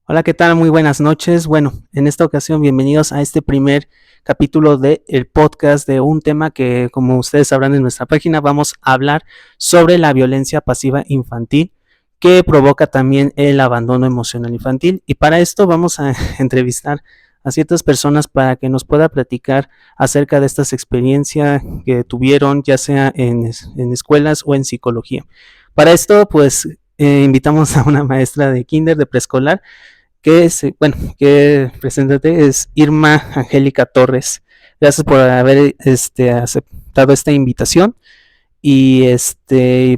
Hola, ¿qué tal? Muy buenas noches. Bueno, en esta ocasión, bienvenidos a este primer capítulo del podcast de un tema que, como ustedes sabrán en nuestra página, vamos a hablar sobre la violencia pasiva infantil que provoca también el abandono emocional infantil. Y para esto vamos a entrevistar a ciertas personas para que nos pueda platicar acerca de estas experiencias que tuvieron, ya sea en escuelas o en psicología. Para esto, pues, invitamos a una maestra de kinder, de preescolar, que preséntate, es Irma Angélica Torres. Gracias por haber aceptado esta invitación y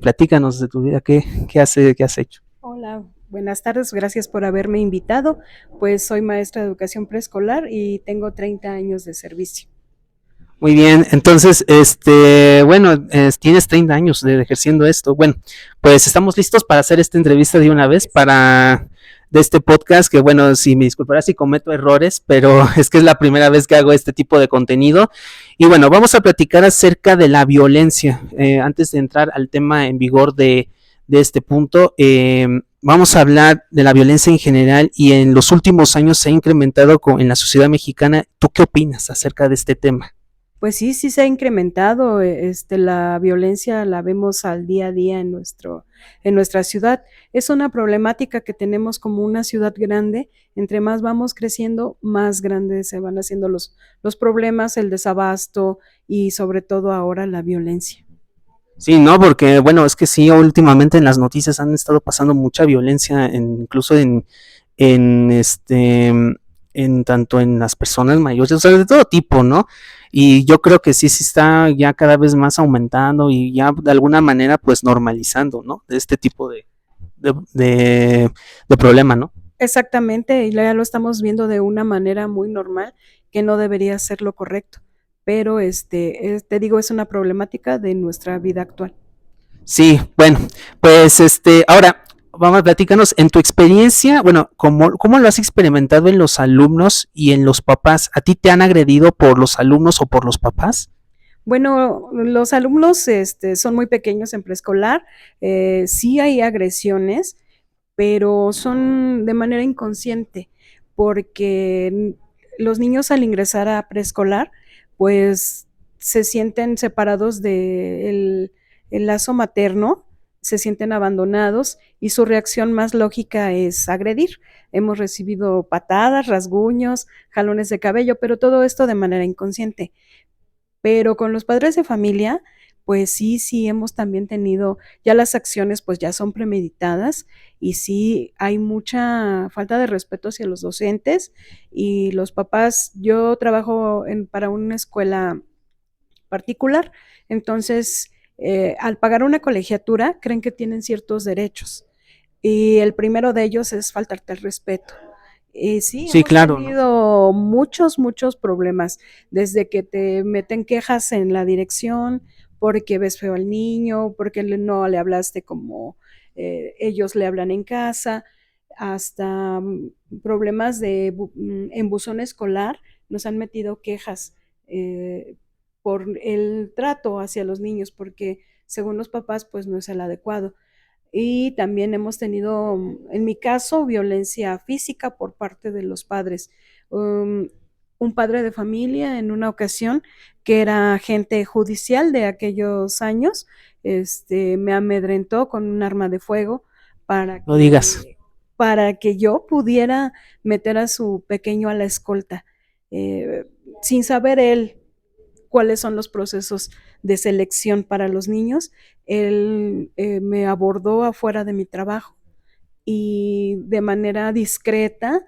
platícanos de tu vida, qué has hecho. Hola, buenas tardes, gracias por haberme invitado. Pues soy maestra de educación preescolar y tengo 30 años de servicio. Muy bien, entonces, tienes 30 años de ejerciendo esto. Bueno, pues estamos listos para hacer esta entrevista de una vez para de este podcast, que bueno, si me disculparás si cometo errores, pero es que es la primera vez que hago este tipo de contenido. Y bueno, vamos a platicar acerca de la violencia. Antes de entrar al tema en vigor de este punto, vamos a hablar de la violencia en general y en los últimos años se ha incrementado en la sociedad mexicana. ¿Tú qué opinas acerca de este tema? Pues sí, sí se ha incrementado, la violencia la vemos al día a día en nuestra ciudad. Es una problemática que tenemos como una ciudad grande. Entre más vamos creciendo, más grandes se van haciendo los problemas, el desabasto y sobre todo ahora la violencia. Sí, no, porque bueno, es que sí, últimamente en las noticias han estado pasando mucha violencia, incluso en en tanto en las personas mayores, o sea, de todo tipo, ¿no? Y yo creo que sí, sí está ya cada vez más aumentando y ya de alguna manera pues normalizando, ¿no? De este tipo de, de, de problema, ¿no? Exactamente, y ya lo estamos viendo de una manera muy normal, que no debería ser lo correcto, pero te digo, es una problemática de nuestra vida actual. Sí, bueno, pues ahora vamos a platicarnos en tu experiencia, bueno, ¿cómo lo has experimentado en los alumnos y en los papás? ¿A ti te han agredido por los alumnos o por los papás? Bueno, los alumnos son muy pequeños en preescolar, sí hay agresiones, pero son de manera inconsciente, porque los niños al ingresar a preescolar, pues se sienten separados del el lazo materno, se sienten abandonados y su reacción más lógica es agredir. Hemos recibido patadas, rasguños, jalones de cabello, pero todo esto de manera inconsciente. Pero con los padres de familia, pues sí, sí hemos también tenido, ya las acciones pues ya son premeditadas y sí hay mucha falta de respeto hacia los docentes y los papás. Yo trabajo para una escuela particular, entonces al pagar una colegiatura creen que tienen ciertos derechos y el primero de ellos es faltarte el respeto. Y sí, Sí, hemos claro, ¿no? tenido muchos problemas, desde que te meten quejas en la dirección porque ves feo al niño, porque no le hablaste como ellos le hablan en casa, hasta problemas en buzón escolar, nos han metido quejas por el trato hacia los niños, porque según los papás, pues no es el adecuado. Y también hemos tenido, en mi caso, violencia física por parte de los padres. Un padre de familia en una ocasión, que era agente judicial de aquellos años, me amedrentó con un arma de fuego para No digas. que, para que yo pudiera meter a su pequeño a la escolta, eh, sin saber él cuáles son los procesos de selección para los niños. Él me abordó afuera de mi trabajo y de manera discreta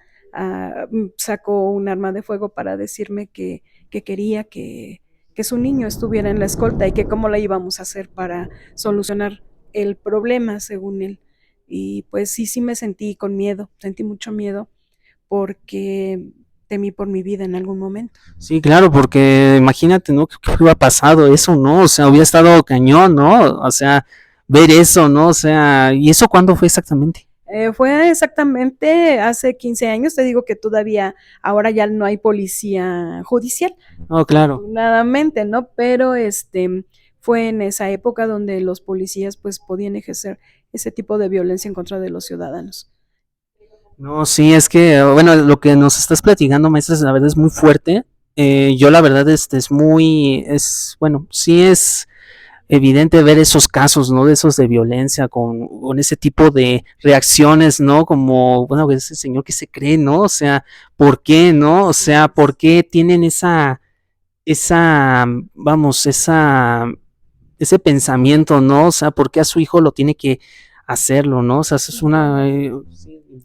sacó un arma de fuego para decirme que quería que su niño estuviera en la escolta y que cómo la íbamos a hacer para solucionar el problema, según él. Y pues sí, sí me sentí con miedo, sentí mucho miedo porque temí por mi vida en algún momento. Sí, claro, porque imagínate, ¿no? ¿Qué hubiera pasado eso, no? O sea, hubiera estado cañón, ¿no? O sea, ver eso, ¿no? O sea, ¿y eso cuándo fue exactamente? Fue exactamente hace 15 años, te digo que todavía ahora ya no hay policía judicial, Oh, claro. afortunadamente, ¿no? Pero fue en esa época donde los policías pues podían ejercer ese tipo de violencia en contra de los ciudadanos. No, sí, es que, bueno, lo que nos estás platicando, maestra, la verdad es muy fuerte. Yo la verdad bueno, sí es evidente ver esos casos, ¿no? De esos de violencia con ese tipo de reacciones, ¿no? Como, bueno, ese señor que se cree, ¿no? O sea, ¿por qué, no? O sea, ¿por qué tienen vamos, ese pensamiento, ¿no? O sea, ¿por qué a su hijo lo tiene que hacerlo, ¿no? O sea, eso es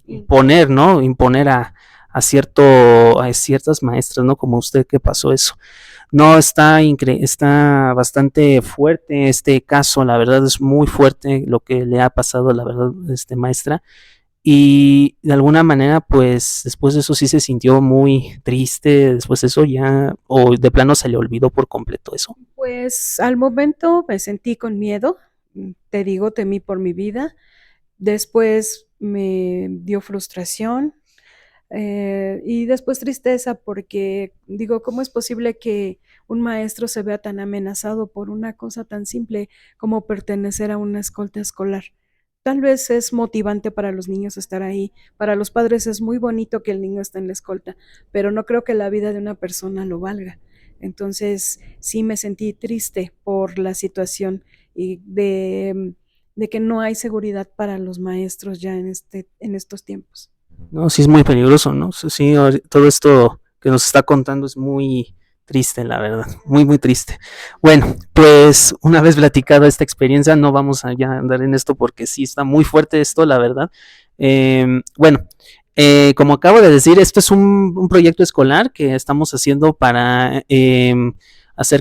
imponer, ¿no? Imponer a ciertas maestras, ¿no? Como usted que pasó eso. No, está bastante fuerte este caso, la verdad es muy fuerte lo que le ha pasado, la verdad, maestra. Y de alguna manera, pues después de eso sí se sintió muy triste, después de eso ya, o de plano se le olvidó por completo eso. Pues al momento me sentí con miedo, te digo, temí por mi vida. Después me dio frustración, y después tristeza porque digo, ¿cómo es posible que un maestro se vea tan amenazado por una cosa tan simple como pertenecer a una escolta escolar? Tal vez es motivante para los niños estar ahí, para los padres es muy bonito que el niño esté en la escolta, pero no creo que la vida de una persona lo valga. Entonces sí me sentí triste por la situación y de que no hay seguridad para los maestros ya en estos tiempos. No, sí es muy peligroso, ¿no? Sí, todo esto que nos está contando es muy triste, la verdad, muy, muy triste. Bueno, pues una vez platicada esta experiencia, no vamos a ya andar en esto porque sí está muy fuerte esto, la verdad. Bueno, como acabo de decir, esto es un proyecto escolar que estamos haciendo para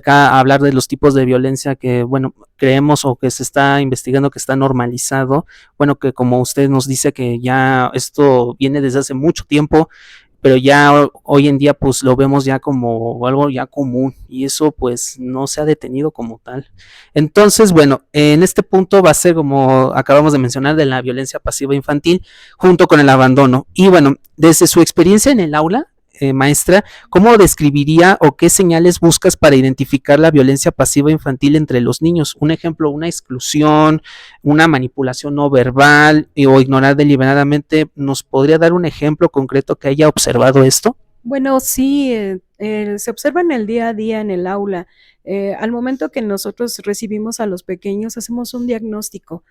hablar de los tipos de violencia que, bueno, creemos o que se está investigando que está normalizado. Bueno, que como usted nos dice que ya esto viene desde hace mucho tiempo, pero ya hoy en día pues lo vemos ya como algo ya común y eso pues no se ha detenido como tal. Entonces, bueno, en este punto va a ser como acabamos de mencionar de la violencia pasiva infantil junto con el abandono. Y bueno, desde su experiencia en el aula, maestra, ¿cómo describiría o qué señales buscas para identificar la violencia pasiva infantil entre los niños? Un ejemplo, una exclusión, una manipulación no verbal o ignorar deliberadamente. ¿Nos podría dar un ejemplo concreto que haya observado esto? Bueno, sí, se observa en el día a día en el aula. Al momento que nosotros recibimos a los pequeños, hacemos un diagnóstico,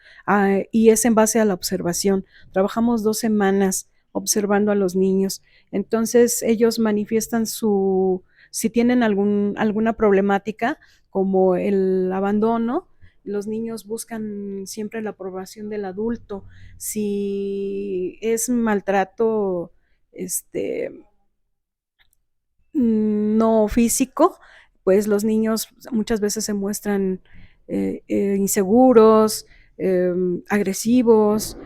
y es en base a la observación. Trabajamos 2 semanas observando a los niños. Entonces, ellos manifiestan si tienen alguna problemática, como el abandono, los niños buscan siempre la aprobación del adulto. Si es maltrato, este no físico, pues los niños muchas veces se muestran inseguros, agresivos,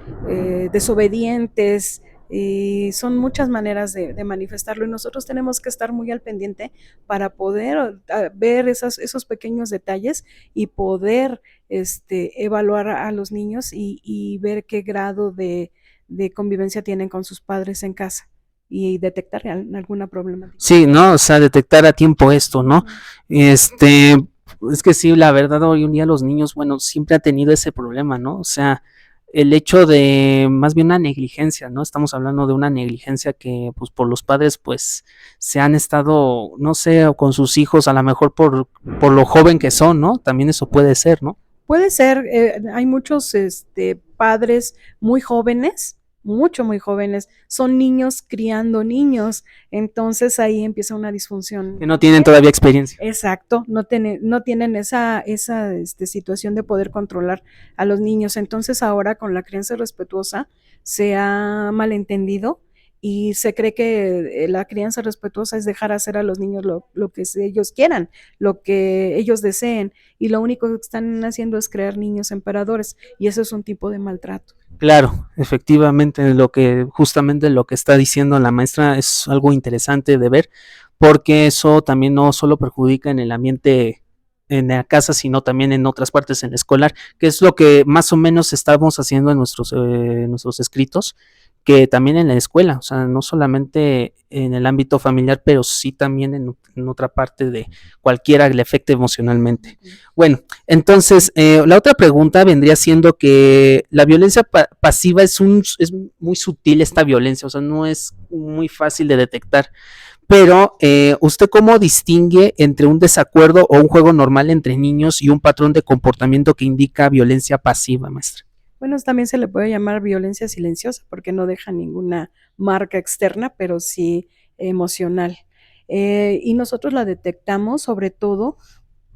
desobedientes, y son muchas maneras de manifestarlo y nosotros tenemos que estar muy al pendiente para poder ver esos pequeños detalles y poder evaluar a los niños y ver qué grado de convivencia tienen con sus padres en casa y detectar alguna problemática. Sí, ¿no? O sea, detectar a tiempo esto, ¿no? Este, es que sí, la verdad, hoy en día los niños, bueno, siempre han tenido ese problema, ¿no? O sea, el hecho de más bien una negligencia, ¿no? Estamos hablando de una negligencia que, pues, por los padres, pues, se han estado, no sé, con sus hijos, a lo mejor por lo joven que son, ¿no? También eso puede ser, ¿no? Puede ser, hay muchos padres muy jóvenes, muy jóvenes, son niños criando niños, entonces ahí empieza una disfunción. Que no tienen todavía experiencia. Exacto, no tienen esa situación de poder controlar a los niños. Entonces ahora con la crianza respetuosa se ha malentendido y se cree que la crianza respetuosa es dejar hacer a los niños lo que ellos quieran, lo que ellos deseen, y lo único que están haciendo es crear niños emperadores, y eso es un tipo de maltrato. Claro, efectivamente, justamente lo que está diciendo la maestra es algo interesante de ver, porque eso también no solo perjudica en el ambiente en la casa, sino también en otras partes en el escolar, que es lo que más o menos estamos haciendo en nuestros escritos, que también en la escuela, o sea, no solamente en el ámbito familiar, pero sí también en otra parte de cualquiera que le afecte emocionalmente. Bueno, entonces, la otra pregunta vendría siendo que la violencia pasiva es muy sutil esta violencia, o sea, no es muy fácil de detectar. Pero, ¿usted cómo distingue entre un desacuerdo o un juego normal entre niños y un patrón de comportamiento que indica violencia pasiva, maestra? Bueno, también se le puede llamar violencia silenciosa porque no deja ninguna marca externa, pero sí emocional. Y nosotros la detectamos sobre todo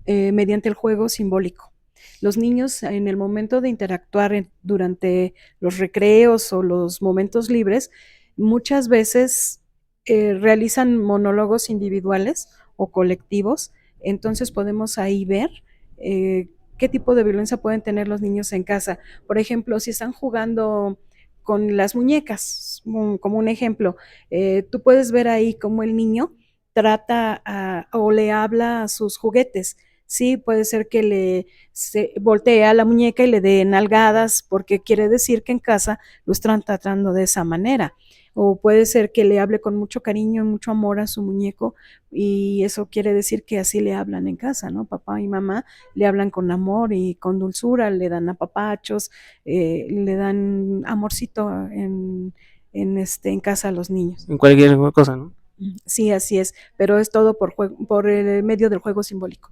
mediante el juego simbólico. Los niños en el momento de interactuar durante los recreos o los momentos libres, muchas veces realizan monólogos individuales o colectivos, entonces podemos ahí ver qué tipo de violencia pueden tener los niños en casa. Por ejemplo, si están jugando con las muñecas, como un ejemplo, tú puedes ver ahí cómo el niño trata o le habla a sus juguetes. Sí, puede ser que se voltea a la muñeca y le dé nalgadas porque quiere decir que en casa lo están tratando de esa manera. O puede ser que le hable con mucho cariño y mucho amor a su muñeco y eso quiere decir que así le hablan en casa, ¿no? Papá y mamá le hablan con amor y con dulzura, le dan apapachos, le dan amorcito en casa a los niños. En cualquier cosa, ¿no? Sí, así es, pero es todo por el medio del juego simbólico.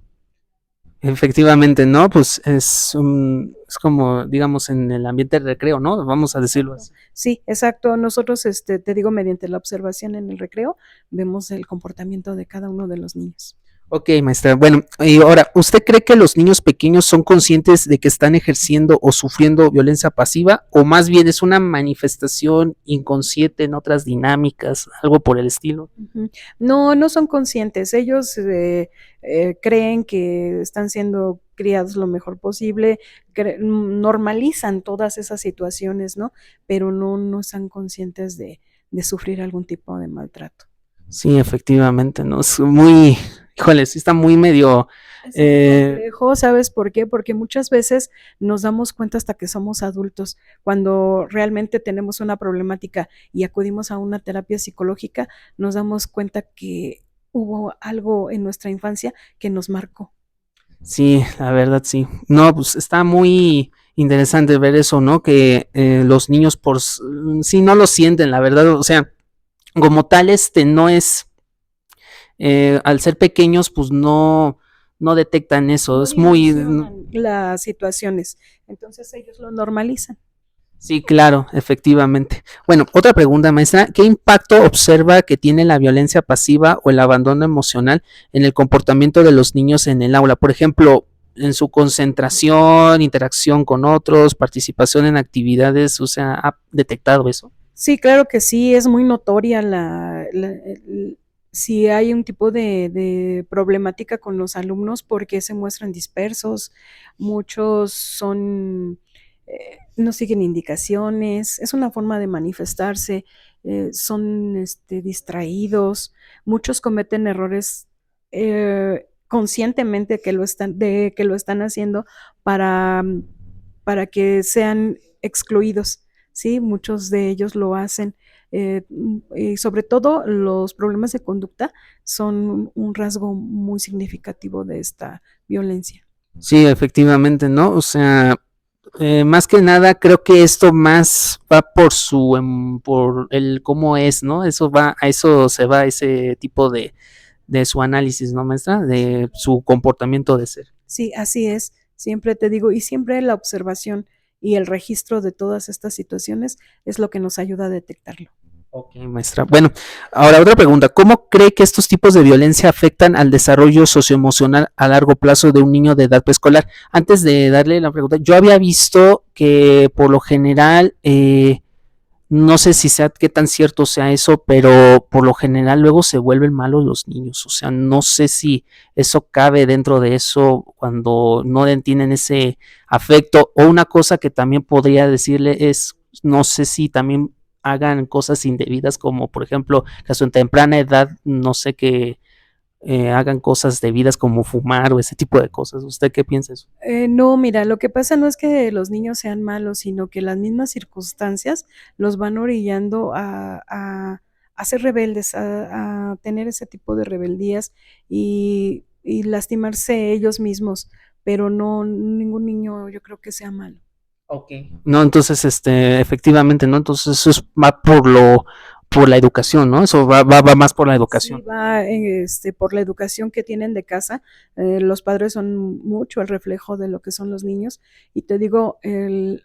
Efectivamente, ¿no? Pues es como, digamos, en el ambiente de recreo, ¿no? Vamos a decirlo así. Sí, exacto. Nosotros, te digo, mediante la observación en el recreo, vemos el comportamiento de cada uno de los niños. Ok, maestra. Bueno, y ahora, ¿usted cree que los niños pequeños son conscientes de que están ejerciendo o sufriendo violencia pasiva o más bien es una manifestación inconsciente en otras dinámicas, algo por el estilo? No, no son conscientes. Ellos creen que están siendo criados lo mejor posible, normalizan todas esas situaciones, ¿no? Pero no están conscientes de sufrir algún tipo de maltrato. Sí, efectivamente, ¿no? Es muy, híjole, sí está muy medio... Es muy complejo, ¿sabes por qué? Porque muchas veces nos damos cuenta hasta que somos adultos, cuando realmente tenemos una problemática y acudimos a una terapia psicológica, nos damos cuenta que hubo algo en nuestra infancia que nos marcó. Sí, la verdad sí. No, pues está muy interesante ver eso, ¿no? Que los niños sí no lo sienten, la verdad, o sea, como tal, no es, al ser pequeños, pues no detectan eso, No es muy, dimensionan las situaciones, entonces ellos lo normalizan. sí, claro, efectivamente. Bueno, otra pregunta, maestra, ¿qué impacto observa que tiene la violencia pasiva o el abandono emocional en el comportamiento de los niños en el aula? Por ejemplo, en su concentración, interacción con otros, participación en actividades, o sea, ¿ha detectado eso? Sí, claro que sí, es muy notoria si hay un tipo de problemática con los alumnos porque se muestran dispersos, muchos no siguen indicaciones, es una forma de manifestarse, son distraídos, muchos cometen errores conscientemente de que lo están haciendo para, para que sean excluidos. Sí, muchos de ellos lo hacen. Y sobre todo los problemas de conducta son un rasgo muy significativo de esta violencia. Sí, efectivamente, ¿no? O sea, más que nada creo que esto más va por el cómo es, ¿no? A eso se va ese tipo de su análisis, ¿no, maestra? De su comportamiento de ser. Sí, así es. Siempre te digo, y siempre la observación y el registro de todas estas situaciones es lo que nos ayuda a detectarlo. Ok, maestra. Bueno, ahora otra pregunta. ¿Cómo cree que estos tipos de violencia afectan al desarrollo socioemocional a largo plazo de un niño de edad preescolar? Antes de darle la pregunta, yo había visto que por lo general, no sé si sea qué tan cierto sea eso, pero por lo general luego se vuelven malos los niños. O sea, no sé si eso cabe dentro de eso cuando no tienen ese afecto. O una cosa que también podría decirle es, no sé si también hagan cosas indebidas, como por ejemplo, que a su temprana edad, no sé qué, hagan cosas debidas como fumar o ese tipo de cosas. ¿Usted qué piensa eso? No, mira, lo que pasa no es que los niños sean malos, sino que las mismas circunstancias los van orillando a ser rebeldes, a tener ese tipo de rebeldías y lastimarse ellos mismos, pero no, ningún niño yo creo que sea malo. Ok. No, entonces, efectivamente, ¿no? Entonces eso va por la educación, ¿no? Eso va más por la Sí, educación. va por la educación que tienen de casa. Los padres son mucho el reflejo de lo que son los niños. Y te digo,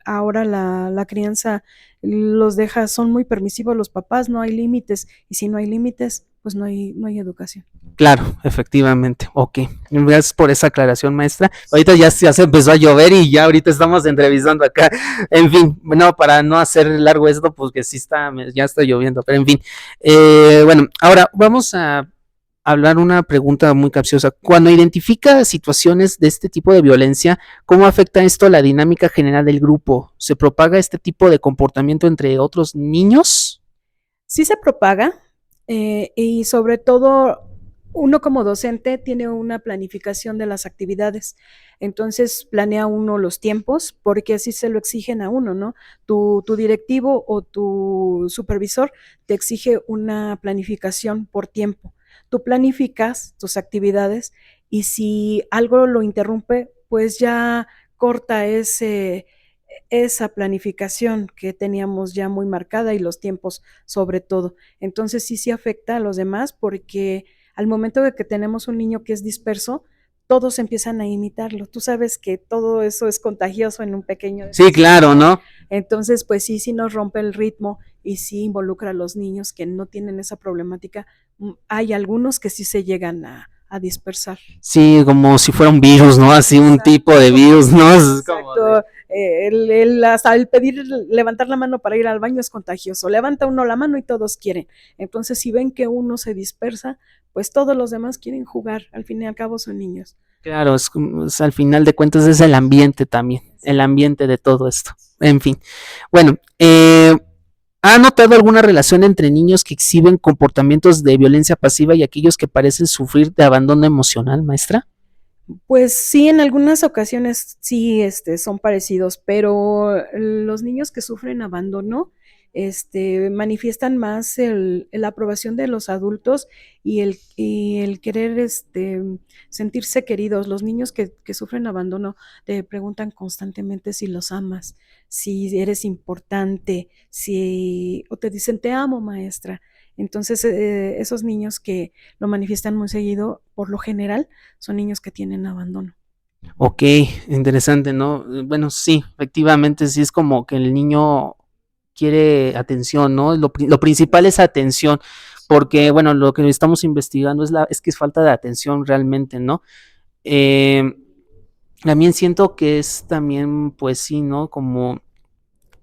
ahora la crianza los deja, son muy permisivos los papás, no hay límites. Y si no hay límites, pues no hay educación. Claro, efectivamente. Ok. Gracias por esa aclaración, maestra. Ahorita ya se empezó a llover y ya ahorita estamos entrevistando acá. En fin, no, para no hacer largo esto, pues que sí ya está lloviendo, pero en fin. Bueno, ahora vamos a hablar una pregunta muy capciosa. Cuando identifica situaciones de este tipo de violencia, ¿cómo afecta esto a la dinámica general del grupo? ¿Se propaga este tipo de comportamiento entre otros niños? Sí se propaga y sobre todo uno como docente tiene una planificación de las actividades. Entonces planea uno los tiempos porque así se lo exigen a uno, ¿no? Tu directivo o tu supervisor te exige una planificación por tiempo. Tú planificas tus actividades y si algo lo interrumpe, pues ya corta esa planificación que teníamos ya muy marcada y los tiempos sobre todo. Entonces sí afecta a los demás porque al momento de que tenemos un niño que es disperso, todos empiezan a imitarlo. Tú sabes que todo eso es contagioso en un pequeño. Sí, claro, ¿no? Entonces, pues sí nos rompe el ritmo y sí involucra a los niños que no tienen esa problemática. Hay algunos que sí se llegan a dispersar. Sí, como si fuera un virus, ¿no? Así un tipo de Exacto, virus, ¿no? Es como de... exacto. Hasta el pedir levantar la mano para ir al baño es contagioso. Levanta uno la mano y todos quieren. Entonces, si ven que uno se dispersa, pues todos los demás quieren jugar. Al fin y al cabo son niños. Claro, al final de cuentas es el ambiente también, el ambiente de todo esto. En fin, bueno, ¿ha notado alguna relación entre niños que exhiben comportamientos de violencia pasiva y aquellos que parecen sufrir de abandono emocional, maestra? Pues sí, en algunas ocasiones sí, son parecidos, pero los niños que sufren abandono, manifiestan más la aprobación de los adultos y el querer, sentirse queridos. Los niños que sufren abandono te preguntan constantemente si los amas, si eres importante, o te dicen te amo, maestra. Entonces, esos niños que lo manifiestan muy seguido, por lo general, son niños que tienen abandono. Ok, interesante, ¿no? Bueno, sí, efectivamente, sí es como que el niño quiere atención, ¿no? Lo principal es atención, porque, bueno, lo que estamos investigando es que es falta de atención realmente, ¿no? Eh, También siento que es también, pues sí, ¿no? Como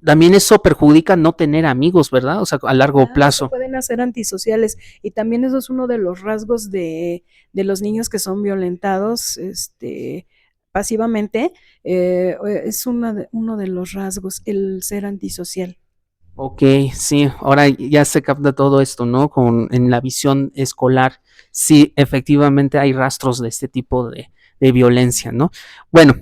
también eso perjudica no tener amigos, ¿verdad? O sea, a largo Claro, se plazo. pueden hacer antisociales y también eso es uno de los rasgos de los niños que son violentados, pasivamente, es uno de los rasgos, el ser antisocial. Ok, sí, ahora ya se capta todo esto, ¿no? En la visión escolar, sí, efectivamente hay rastros de este tipo de violencia, ¿no? Bueno,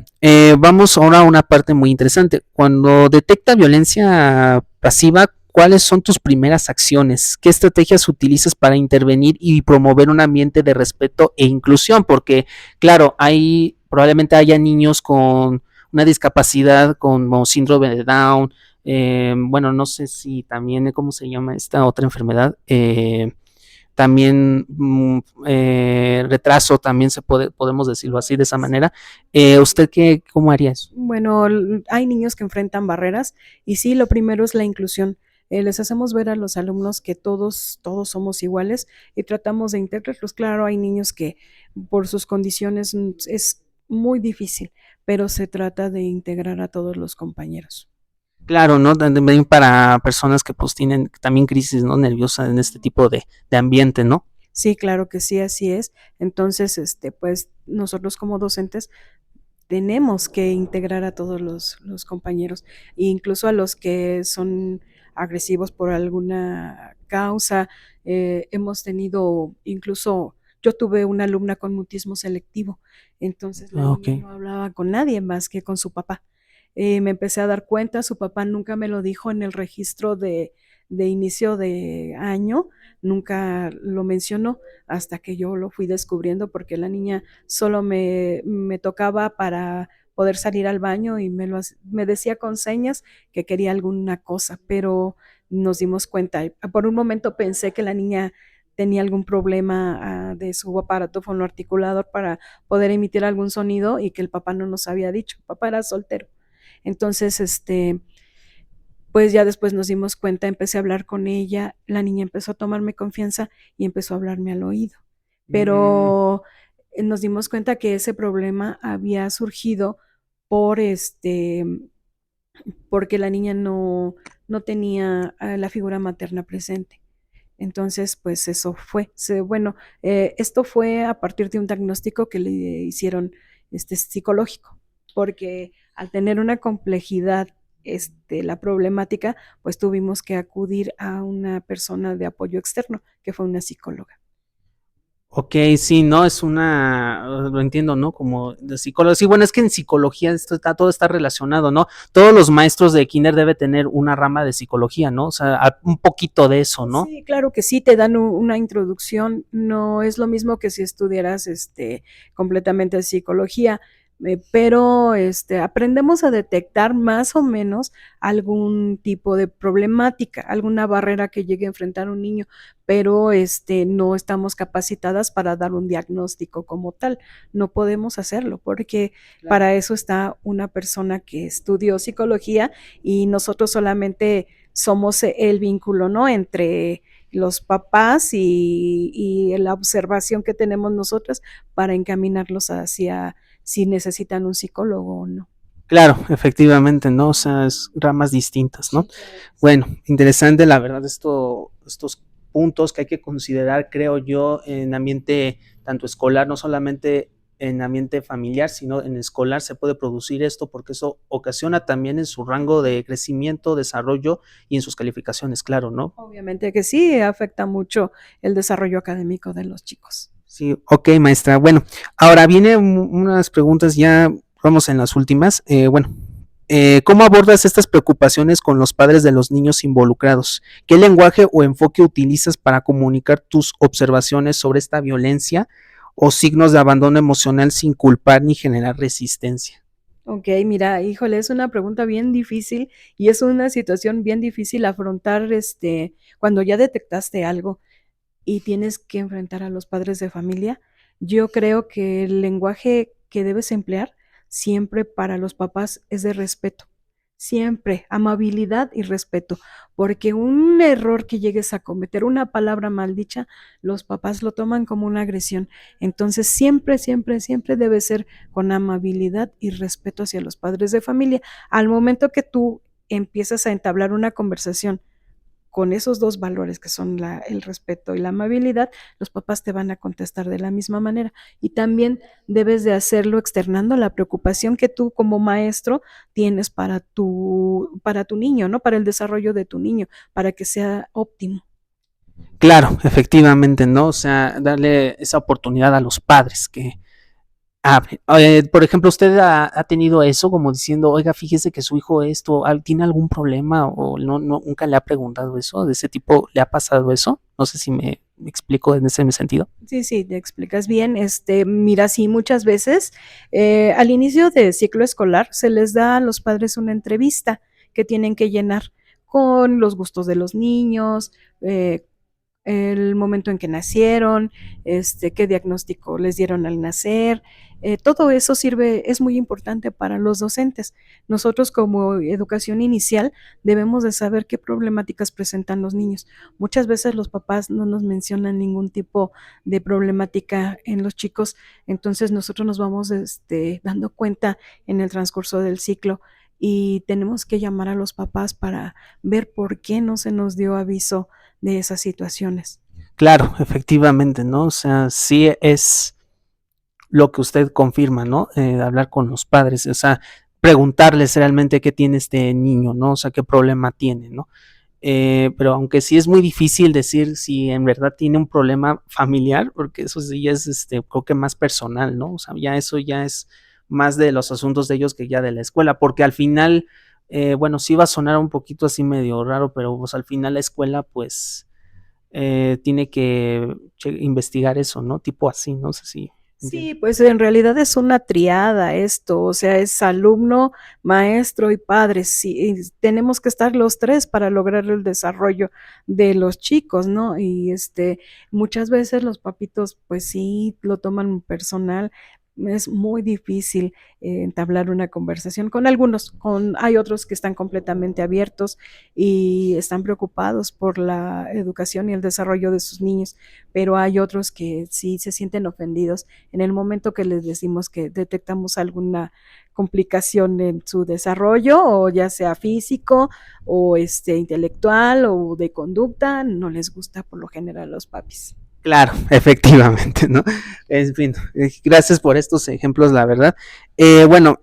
vamos ahora a una parte muy interesante. Cuando detecta violencia pasiva, ¿cuáles son tus primeras acciones? ¿Qué estrategias utilizas para intervenir y promover un ambiente de respeto e inclusión? Porque, claro, probablemente haya niños con una discapacidad como síndrome de Down, bueno, no sé si también, ¿cómo se llama esta otra enfermedad? También retraso, también podemos decirlo así, de esa manera. ¿Usted cómo haría eso? Bueno, hay niños que enfrentan barreras y sí, lo primero es la inclusión. Les hacemos ver a los alumnos que todos somos iguales y tratamos de integrarlos. Claro, hay niños que por sus condiciones es muy difícil, pero se trata de integrar a todos los compañeros. Claro, ¿no? También para personas que pues tienen también crisis, ¿no? Nerviosa en este tipo de ambiente, ¿no? Sí, claro que sí, así es. Entonces, pues nosotros como docentes tenemos que integrar a todos los compañeros, e incluso a los que son agresivos por alguna causa. Hemos tenido incluso yo tuve una alumna con mutismo selectivo, entonces la Ok. niña no hablaba con nadie más que con su papá. Me empecé a dar cuenta, su papá nunca me lo dijo en el registro de inicio de año, nunca lo mencionó hasta que yo lo fui descubriendo porque la niña solo me tocaba para poder salir al baño y me decía con señas que quería alguna cosa, pero nos dimos cuenta. Por un momento pensé que la niña tenía algún problema de su aparato fonoarticulador para poder emitir algún sonido y que el papá no nos había dicho. El papá era soltero. Entonces, pues ya después nos dimos cuenta, empecé a hablar con ella, la niña empezó a tomarme confianza y empezó a hablarme al oído. Pero nos dimos cuenta que ese problema había surgido por porque la niña no tenía la figura materna presente. Entonces, pues eso fue. Bueno, esto fue a partir de un diagnóstico que le hicieron psicológico, porque al tener una complejidad la problemática, pues tuvimos que acudir a una persona de apoyo externo, que fue una psicóloga. Ok, sí, no, lo entiendo, ¿no? Como de psicólogo. Sí, bueno, es que en psicología todo está relacionado, ¿no? Todos los maestros de kinder deben tener una rama de psicología, ¿no? O sea, un poquito de eso, ¿no? Sí, claro que sí, te dan una introducción, no es lo mismo que si estudiaras completamente psicología, pero aprendemos a detectar más o menos algún tipo de problemática, alguna barrera que llegue a enfrentar un niño, pero no estamos capacitadas para dar un diagnóstico como tal, no podemos hacerlo porque para eso está una persona que estudió psicología y nosotros solamente somos el vínculo, ¿no? Entre los papás y la observación que tenemos nosotros para encaminarlos hacia si necesitan un psicólogo o no. Claro, efectivamente, ¿no? O sea, es ramas distintas, ¿no? Bueno, interesante, la verdad, estos puntos que hay que considerar, creo yo, en ambiente tanto escolar, no solamente en ambiente familiar, sino en escolar se puede producir esto porque eso ocasiona también en su rango de crecimiento, desarrollo y en sus calificaciones, claro, ¿no? Obviamente que sí, afecta mucho el desarrollo académico de los chicos. Sí, ok, maestra. Bueno, ahora vienen unas preguntas ya, vamos en las últimas. Bueno, ¿cómo abordas estas preocupaciones con los padres de los niños involucrados? ¿Qué lenguaje o enfoque utilizas para comunicar tus observaciones sobre esta violencia o signos de abandono emocional sin culpar ni generar resistencia? Ok, mira, híjole, es una pregunta bien difícil y es una situación bien difícil afrontar cuando ya detectaste algo y tienes que enfrentar a los padres de familia. Yo creo que el lenguaje que debes emplear siempre para los papás es de respeto. Siempre, amabilidad y respeto, porque un error que llegues a cometer, una palabra maldicha, los papás lo toman como una agresión. Entonces, siempre, siempre, siempre debe ser con amabilidad y respeto hacia los padres de familia. Al momento que tú empiezas a entablar una conversación con esos dos valores que son el respeto y la amabilidad, los papás te van a contestar de la misma manera. Y también debes de hacerlo externando la preocupación que tú como maestro tienes para tu niño, ¿no? Para el desarrollo de tu niño, para que sea óptimo. Claro, efectivamente, ¿no? O sea, darle esa oportunidad a los padres que por ejemplo, ¿usted ha tenido eso como diciendo, oiga, fíjese que su hijo tiene algún problema o nunca le ha preguntado eso? ¿De ese tipo le ha pasado eso? No sé si me explico en ese sentido. Sí, sí, te explicas bien. Mira, sí, muchas veces al inicio del ciclo escolar se les da a los padres una entrevista que tienen que llenar con los gustos de los niños, el momento en que nacieron, qué diagnóstico les dieron al nacer. Todo eso sirve, es muy importante para los docentes. Nosotros como educación inicial debemos de saber qué problemáticas presentan los niños. Muchas veces los papás no nos mencionan ningún tipo de problemática en los chicos, entonces nosotros nos vamos dando cuenta en el transcurso del ciclo y tenemos que llamar a los papás para ver por qué no se nos dio aviso de esas situaciones. Claro, efectivamente, ¿no? O sea, sí es lo que usted confirma, ¿no? Hablar con los padres, o sea, preguntarles realmente qué tiene este niño, ¿no? O sea, qué problema tiene, ¿no? pero aunque sí es muy difícil decir si en verdad tiene un problema familiar, porque eso sí ya es, creo que más personal, ¿no? O sea, ya eso ya es más de los asuntos de ellos que ya de la escuela, porque al final, bueno, sí va a sonar un poquito así medio raro, pero pues al final la escuela, pues, tiene que investigar eso, ¿no? Tipo así, no sé si entiendo. Sí, pues en realidad es una triada esto, o sea, es alumno, maestro y padre. Sí, y tenemos que estar los tres para lograr el desarrollo de los chicos, ¿no? Y muchas veces los papitos, pues sí, lo toman personal. Es muy difícil entablar una conversación con algunos, hay otros que están completamente abiertos y están preocupados por la educación y el desarrollo de sus niños, pero hay otros que sí se sienten ofendidos en el momento que les decimos que detectamos alguna complicación en su desarrollo, o ya sea físico, o intelectual, o de conducta, no les gusta por lo general a los papis. Claro, efectivamente, ¿no? En fin, gracias por estos ejemplos, la verdad. Bueno,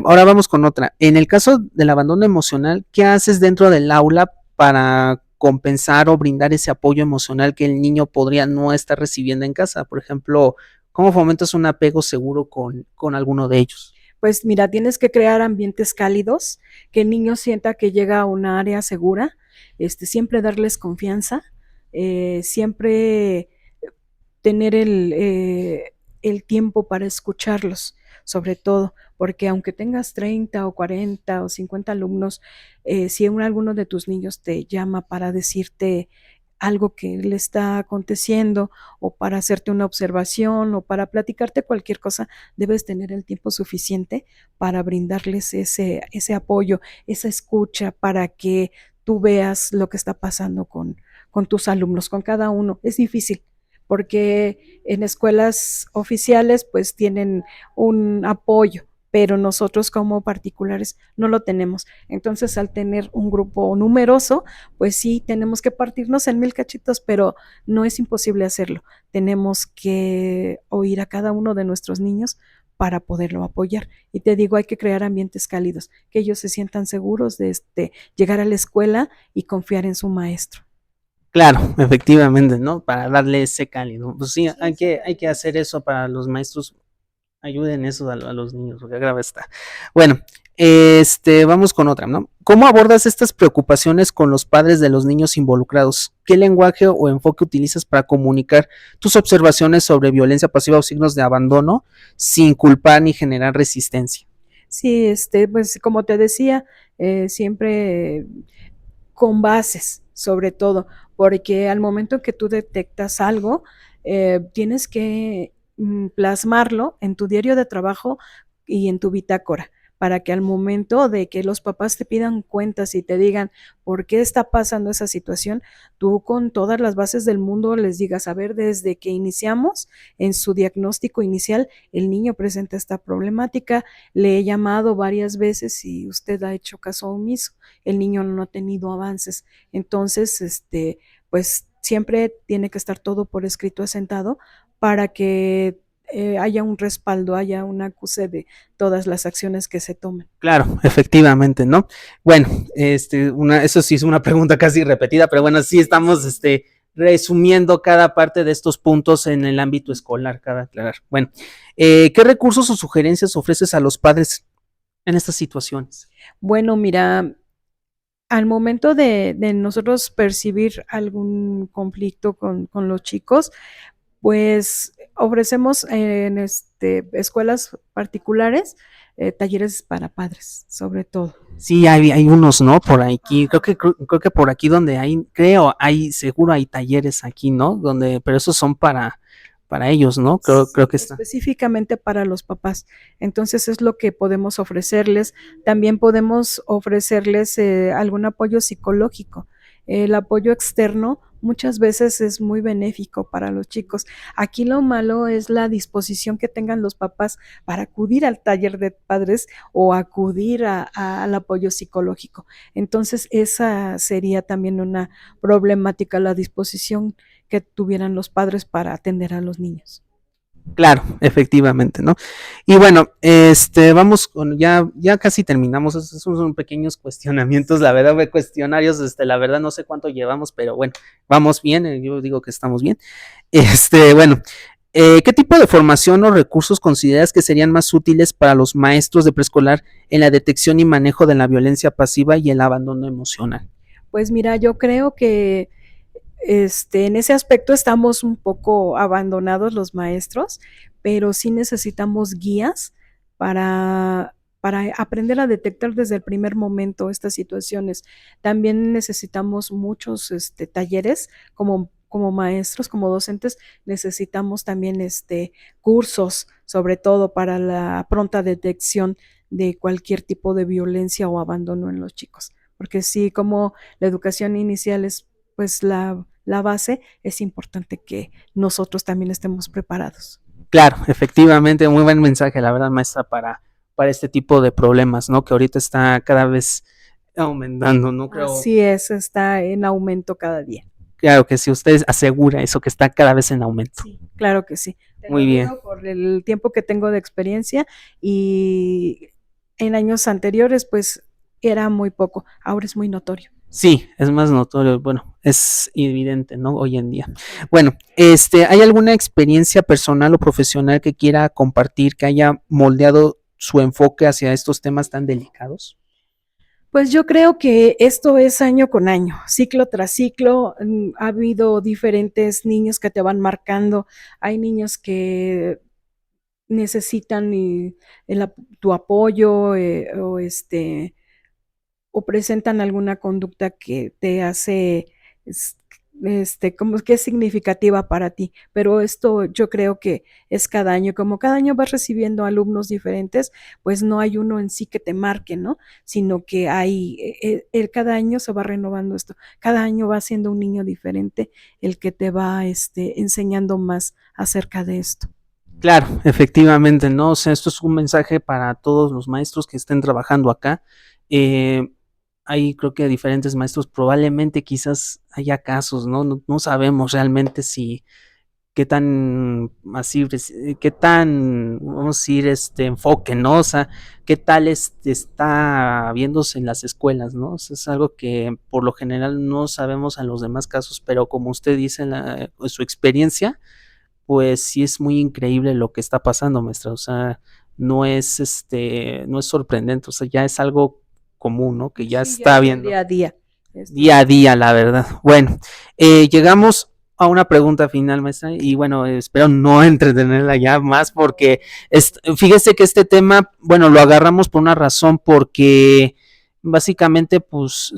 ahora vamos con otra. En el caso del abandono emocional, ¿qué haces dentro del aula para compensar o brindar ese apoyo emocional que el niño podría no estar recibiendo en casa? Por ejemplo, ¿cómo fomentas un apego seguro con alguno de ellos? Pues mira, tienes que crear ambientes cálidos, que el niño sienta que llega a una área segura, siempre darles confianza, siempre tener el tiempo para escucharlos, sobre todo, porque aunque tengas 30 o 40 o 50 alumnos, si alguno de tus niños te llama para decirte algo que le está aconteciendo, o para hacerte una observación, o para platicarte cualquier cosa, debes tener el tiempo suficiente para brindarles ese apoyo, esa escucha, para que tú veas lo que está pasando con tus alumnos, con cada uno. Es difícil, porque en escuelas oficiales pues tienen un apoyo, pero nosotros como particulares no lo tenemos. Entonces, al tener un grupo numeroso, pues sí, tenemos que partirnos en mil cachitos, pero no es imposible hacerlo. Tenemos que oír a cada uno de nuestros niños para poderlo apoyar. Y te digo, hay que crear ambientes cálidos, que ellos se sientan seguros de llegar a la escuela y confiar en su maestro. Claro, efectivamente, ¿no? Para darle ese cálido. Pues sí, Sí, hay que hacer eso para los maestros. Ayuden eso a los niños, porque grave está. Bueno, vamos con otra, ¿no? ¿Cómo abordas estas preocupaciones con los padres de los niños involucrados? ¿Qué lenguaje o enfoque utilizas para comunicar tus observaciones sobre violencia pasiva o signos de abandono sin culpar ni generar resistencia? sí, pues como te decía, siempre con bases, sobre todo, porque al momento que tú detectas algo, tienes que plasmarlo en tu diario de trabajo y en tu bitácora, para que al momento de que los papás te pidan cuentas y te digan por qué está pasando esa situación, tú con todas las bases del mundo les digas, a ver, desde que iniciamos en su diagnóstico inicial, el niño presenta esta problemática, le he llamado varias veces y usted ha hecho caso omiso, el niño no ha tenido avances. Entonces, pues siempre tiene que estar todo por escrito asentado, para que haya un respaldo, haya un acuse de todas las acciones que se tomen. Claro, efectivamente, ¿no? Bueno, eso sí es una pregunta casi repetida, pero bueno, sí estamos, resumiendo cada parte de estos puntos en el ámbito escolar, cabe aclarar. Bueno, ¿qué recursos o sugerencias ofreces a los padres en estas situaciones? Bueno, mira, al momento de nosotros percibir algún conflicto con los chicos, pues ofrecemos en escuelas particulares talleres para padres, sobre todo. Sí, hay unos, ¿no? Por aquí, creo que por aquí donde seguro hay talleres aquí, ¿no? Donde, pero esos son para ellos, ¿no? Creo Sí, que está. específicamente para los papás. Entonces es lo que podemos ofrecerles. También podemos ofrecerles algún apoyo psicológico. El apoyo externo muchas veces es muy benéfico para los chicos. Aquí lo malo es la disposición que tengan los papás para acudir al taller de padres, o acudir al apoyo psicológico. Entonces esa sería también una problemática, la disposición que tuvieran los padres para atender a los niños. Claro, efectivamente, ¿no? Y bueno, vamos con, ya casi terminamos, esos son pequeños cuestionamientos, la verdad, cuestionarios, la verdad no sé cuánto llevamos, pero bueno, vamos bien, yo digo que estamos bien. Bueno, ¿qué tipo de formación o recursos consideras que serían más útiles para los maestros de preescolar en la detección y manejo de la violencia pasiva y el abandono emocional? Pues mira, yo creo que en ese aspecto estamos un poco abandonados los maestros, pero sí necesitamos guías para aprender a detectar desde el primer momento estas situaciones. También necesitamos muchos talleres como maestros, como docentes, necesitamos también cursos, sobre todo para la pronta detección de cualquier tipo de violencia o abandono en los chicos. Porque sí, como la educación inicial es pues la base, es importante que nosotros también estemos preparados. Claro, efectivamente, muy buen mensaje, la verdad, maestra, para este tipo de problemas, ¿no? Que ahorita está cada vez aumentando, no creo. Así es, está en aumento cada día. Claro que si usted asegura eso, que está cada vez en aumento. Sí, claro que sí. Te Muy lo bien. digo por el tiempo que tengo de experiencia y en años anteriores pues era muy poco, ahora es muy notorio. Sí, es más notorio, bueno, es evidente, ¿no? Hoy en día. Bueno, ¿hay alguna experiencia personal o profesional que quiera compartir que haya moldeado su enfoque hacia estos temas tan delicados? Pues yo creo que esto es año con año, ciclo tras ciclo. Ha habido diferentes niños que te van marcando. Hay niños que necesitan tu apoyo o presentan alguna conducta que te hace como que es significativa para ti, pero esto yo creo que es cada año, como cada año vas recibiendo alumnos diferentes, pues no hay uno en sí que te marque, ¿no? Sino que cada año se va renovando esto, cada año va siendo un niño diferente el que te va enseñando más acerca de esto. Claro, efectivamente, ¿no? O sea, esto es un mensaje para todos los maestros que estén trabajando acá. Eh, Hay creo que diferentes maestros, probablemente quizás haya casos, ¿no? No sabemos realmente si qué tan así, qué tan, vamos a decir, enfoque, ¿no? O sea, qué tal está viéndose en las escuelas, ¿no? O sea, es algo que por lo general no sabemos en los demás casos, pero como usted dice en su experiencia, pues sí es muy increíble lo que está pasando, maestra. O sea, no es sorprendente, o sea, ya es algo común, ¿no? Que ya Sí, ya está es el viendo día a día. día a día, la verdad. Bueno, llegamos a una pregunta final, maestra, y bueno, espero no entretenerla ya más porque fíjese que este tema, bueno, lo agarramos por una razón porque básicamente pues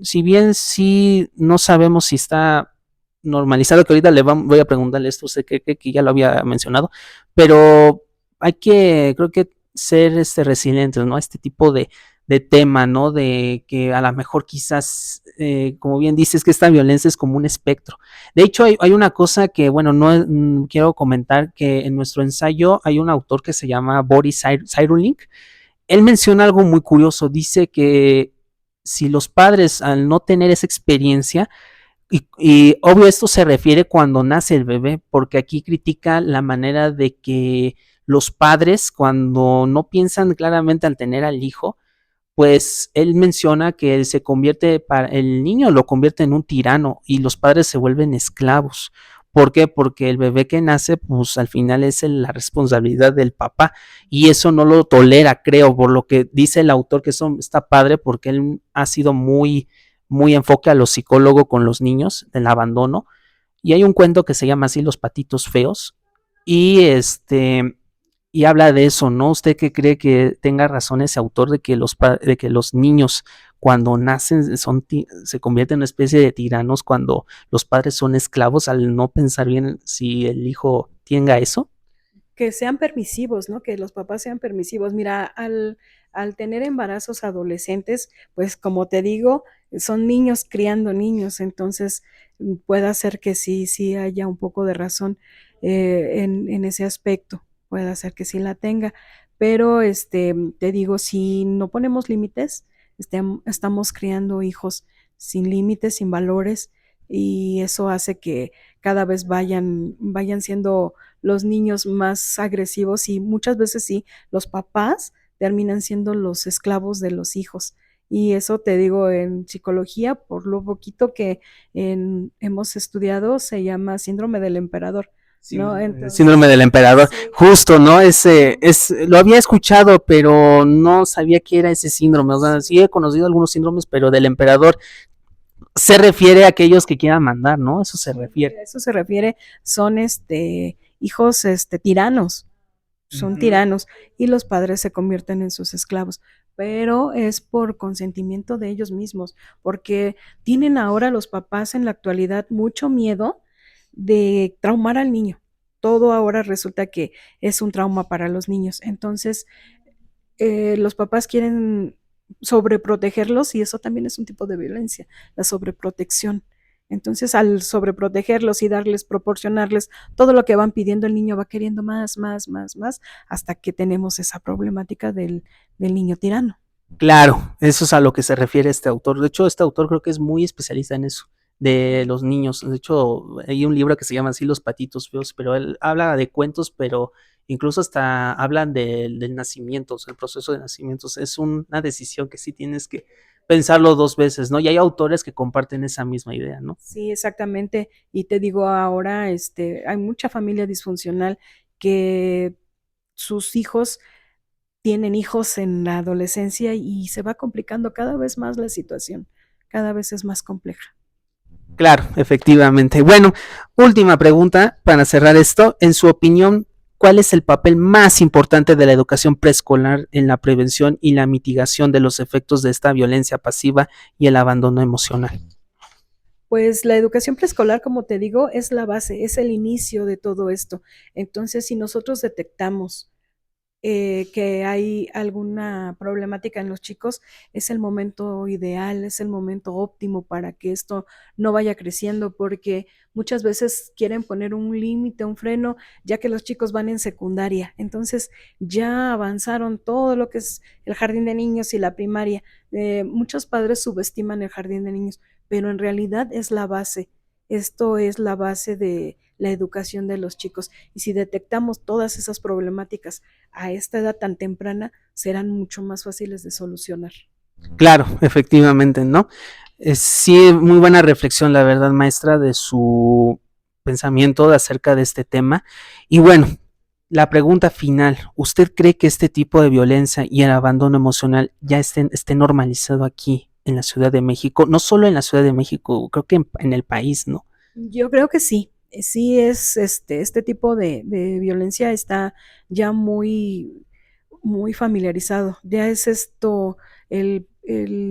si bien sí no sabemos si está normalizado, que ahorita voy a preguntarle esto, sé que ya lo había mencionado, pero creo que ser resilientes, ¿no? Este tipo de tema, ¿no? De que a lo mejor quizás, como bien dices, que esta violencia es como un espectro. De hecho, hay una cosa que, bueno, no quiero comentar, que en nuestro ensayo hay un autor que se llama Boris Cyrulnik. Él menciona algo muy curioso, dice que si los padres al no tener esa experiencia, y obvio esto se refiere cuando nace el bebé, porque aquí critica la manera de que los padres cuando no piensan claramente al tener al hijo, pues él menciona que el niño lo convierte en un tirano y los padres se vuelven esclavos. ¿Por qué? Porque el bebé que nace, pues al final es la responsabilidad del papá y eso no lo tolera, creo, por lo que dice el autor, que eso está padre porque él ha sido muy enfoque a lo psicólogo con los niños, del abandono. Y hay un cuento que se llama así Los patitos feos y y habla de eso, ¿no? ¿Usted qué cree que tenga razón ese autor de que de que los niños cuando nacen se convierten en una especie de tiranos cuando los padres son esclavos al no pensar bien si el hijo tenga eso? Que sean permisivos, ¿no? Que los papás sean permisivos. Mira, al tener embarazos adolescentes, pues como te digo, son niños criando niños, entonces puede hacer que sí haya un poco de razón en ese aspecto, puede hacer que sí la tenga, pero te digo, si no ponemos límites, estamos criando hijos sin límites, sin valores, y eso hace que cada vez vayan siendo los niños más agresivos y muchas veces sí, los papás terminan siendo los esclavos de los hijos. Y eso te digo en psicología, por lo poquito que hemos estudiado, se llama síndrome del emperador, ¿no? Síndrome Entonces, del emperador, sí. justo, ¿no? Ujú. Lo había escuchado, pero no sabía qué era ese síndrome. O sea, Sí. sí he conocido algunos síndromes, pero del emperador se refiere a aquellos que quieran mandar, ¿no? Eso se Sí, refiere. a eso se refiere, son hijos tiranos, son Ujú. tiranos y los padres se convierten en sus esclavos, pero es por consentimiento de ellos mismos, porque tienen ahora los papás en la actualidad mucho miedo de traumar al niño. Todo ahora resulta que es un trauma para los niños. Entonces, los papás quieren sobreprotegerlos y eso también es un tipo de violencia, la sobreprotección. Entonces, al sobreprotegerlos y darles, proporcionarles todo lo que van pidiendo, el niño va queriendo más, más, más, más, hasta que tenemos esa problemática del niño tirano. Claro, eso es a lo que se refiere este autor. De hecho, este autor creo que es muy especialista en eso, de Ujú. los niños. De hecho, hay un libro que se llama así Los patitos feos, pero él habla de cuentos, pero incluso hasta hablan del nacimiento, o sea, el proceso de nacimientos. Es una decisión que sí tienes que pensarlo dos veces, ¿no? Y hay autores que comparten esa misma idea, ¿no? Sí, exactamente. Y te digo ahora, hay mucha familia disfuncional que sus hijos tienen hijos en la adolescencia y se va complicando cada vez más la situación, cada vez es más compleja. Claro, efectivamente. Bueno, última pregunta para cerrar esto. En su opinión, ¿cuál es el papel más importante de la educación preescolar en la prevención y la mitigación de los efectos de esta violencia pasiva y el abandono emocional? Pues la educación preescolar, como te digo, es la base, es el inicio de todo esto. Entonces, si nosotros detectamos que hay alguna problemática en los chicos, es el momento ideal, es el momento óptimo para que esto no vaya creciendo, porque muchas veces quieren poner un límite, un freno, ya que los chicos van en secundaria. Entonces ya avanzaron todo lo que es el jardín de niños y la primaria. Muchos padres subestiman el jardín de niños, pero en realidad es la base. Esto es la base de la educación de los chicos. Y si detectamos todas esas problemáticas a esta edad tan temprana, serán mucho más fáciles de solucionar. Claro, efectivamente, ¿no? Sí, muy buena reflexión, la verdad, maestra, de su pensamiento acerca de este tema. Y bueno, la pregunta final, ¿usted cree que este tipo de violencia y el abandono emocional ya esté normalizado aquí en la Ciudad de México? No solo en la Ciudad de México, creo que en el país, ¿no? Yo creo que sí. Sí es este tipo de violencia está ya muy, muy familiarizado. Ya es esto el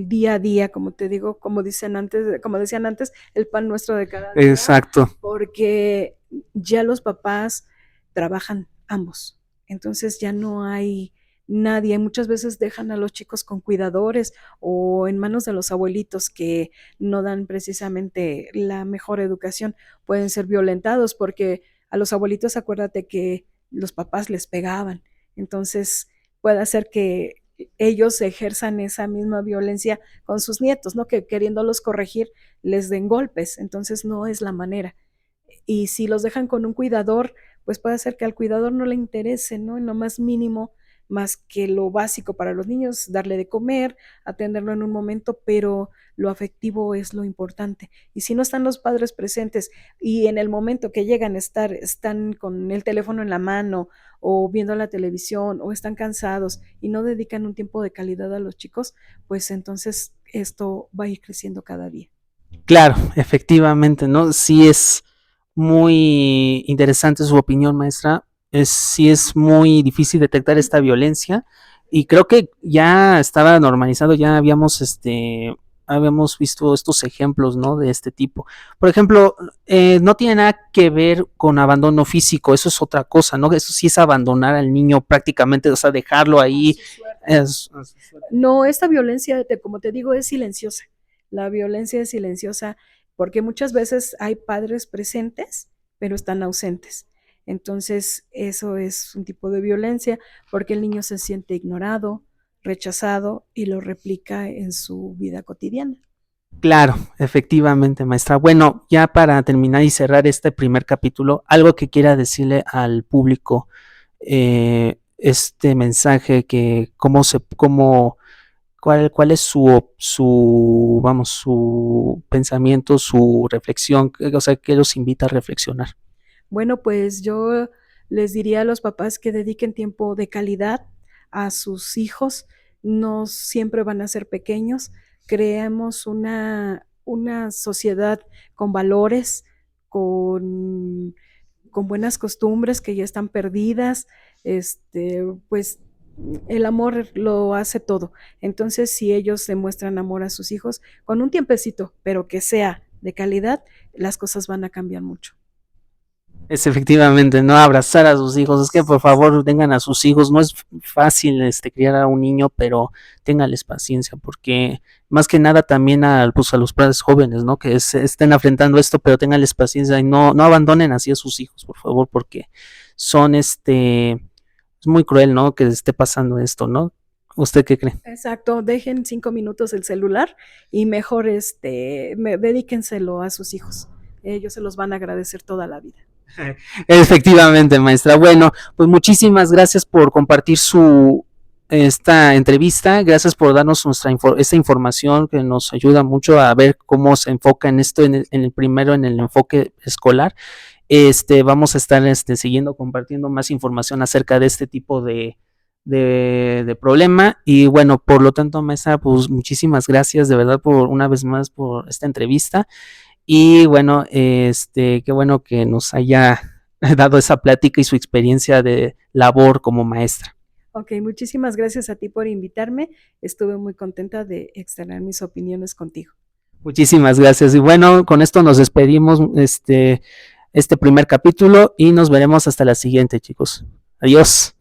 día a día, como te digo, como decían antes, el pan nuestro de cada día, Exacto. porque ya los papás trabajan ambos. Entonces ya no hay nadie. Muchas veces dejan a los chicos con cuidadores o en manos de los abuelitos que no dan precisamente la mejor educación. Pueden ser violentados porque a los abuelitos acuérdate que los papás les pegaban. Entonces puede hacer que ellos ejerzan esa misma violencia con sus nietos, ¿no? Que queriéndolos corregir les den golpes. Entonces no es la manera. Y si los dejan con un cuidador, pues puede ser que al cuidador no le interese, ¿no? En lo más mínimo, más que lo básico para los niños, darle de comer, atenderlo en un momento, pero lo afectivo es lo importante. Y si no están los padres presentes y en el momento que llegan a estar, están con el teléfono en la mano o viendo la televisión o están cansados y no dedican un tiempo de calidad a los chicos, pues entonces esto va a ir creciendo cada día. Claro, efectivamente, ¿no? Sí es muy interesante su opinión, maestra. Sí es muy difícil detectar esta violencia y creo que ya estaba normalizado, ya habíamos visto estos ejemplos, ¿no? De este tipo. Por ejemplo, no tiene nada que ver con abandono físico, eso es otra cosa, ¿no? Eso sí es abandonar al niño prácticamente, o sea, dejarlo A ahí. su suerte. No, esta violencia, como te digo, es silenciosa. La violencia es silenciosa porque muchas veces hay padres presentes, pero están ausentes. Entonces, eso es un tipo de violencia porque el niño se siente ignorado, rechazado y lo replica en su vida cotidiana. Claro, efectivamente, maestra. Bueno, ya para terminar y cerrar este primer capítulo, algo que quiera decirle al público, este mensaje que cuál es vamos, su pensamiento, su reflexión, o sea, que los invita a reflexionar. Bueno, pues yo les diría a los papás que dediquen tiempo de calidad a sus hijos, no siempre van a ser pequeños, creemos una sociedad con valores, con, con buenas costumbres que ya están perdidas, pues el amor lo hace todo. Entonces, si ellos demuestran amor a sus hijos con un tiempecito, pero que sea de calidad, las cosas van a cambiar mucho. Es efectivamente, no abrazar a sus hijos, es que por favor tengan a sus hijos, no es fácil criar a un niño, pero ténganles paciencia, porque más que nada también pues a los padres jóvenes, ¿no? Que estén enfrentando esto, pero ténganles paciencia y no abandonen así a sus hijos, por favor, porque son es muy cruel, ¿no? Que esté pasando esto, ¿no? ¿Usted qué cree? Exacto, dejen 5 minutos el celular y mejor dedíquenselo a sus hijos. Ellos se los van a agradecer toda la vida. Efectivamente, maestra. Bueno, pues muchísimas gracias por compartir esta entrevista, gracias por darnos esta información que nos ayuda mucho a ver cómo se enfoca en esto, primero en el enfoque escolar. Vamos a estar siguiendo compartiendo más información acerca de este tipo de problema. Y bueno, por lo tanto, maestra, pues muchísimas gracias de verdad por una vez más por esta entrevista. Y bueno, qué bueno que nos haya dado esa plática y su experiencia de labor como maestra. Ok, muchísimas gracias a ti por invitarme. Estuve muy contenta de externar mis opiniones contigo. Muchísimas gracias. Y bueno, con esto nos despedimos este primer capítulo y nos veremos hasta la siguiente, chicos. Adiós.